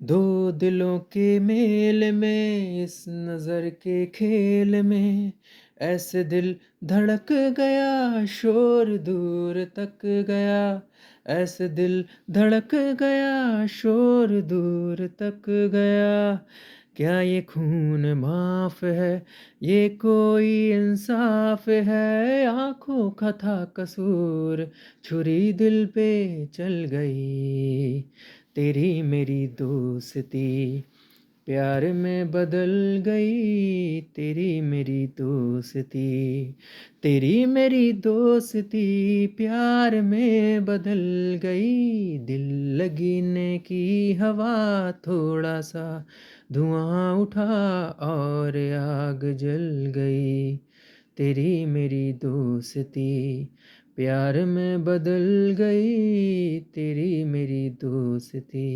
दो दिलों के मेल में, इस नज़र के खेल में, ऐसे दिल धड़क गया, शोर दूर तक गया। ऐसे दिल धड़क गया, शोर दूर तक गया। क्या ये खून माफ़ है, ये कोई इंसाफ़ है? आँखों का था कसूर, छुरी दिल पे चल गई। तेरी मेरी दोस्ती प्यार में बदल गई। तेरी मेरी दोस्ती, तेरी मेरी दोस्ती प्यार में बदल गई। दिल लगने की हवा थोड़ा सा धुआं उठा और आग जल गई। तेरी मेरी दोस्ती प्यार में बदल गई। तेरी मेरी दोस्ती।